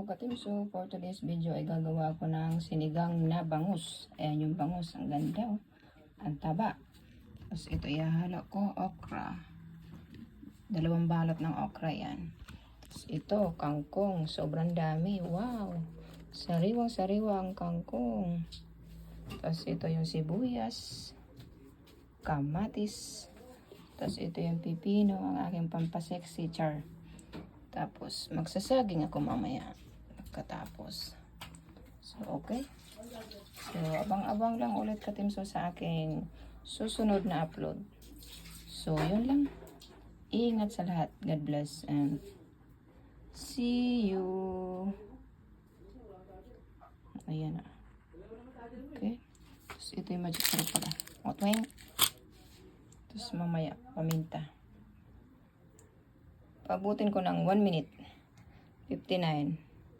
So for today's video ay gagawa ko ng sinigang na bangus. Ayan yung bangus, ang ganda oh. Ang taba. Tapos ito ihahalo ko okra. 2 balot ng okra yan. Tapos ito kangkong, sobrang dami. Wow. Sariwang-sariwa ang kangkong. Tapos ito yung sibuyas, kamatis. Tapos ito yung pipino, ang aking pampasexy char. Tapos magsasaging ako mamaya pagkatapos. So okay. So abang-abang lang ulit katimso sa aking susunod na upload. So yun lang. Ingat sa lahat. God bless and see you. Ayan na. Okay. Tapos ito yung magic sarap pala. Otwing. Tapos mamaya paminta. Pabutin ko ng 1 minute. 59.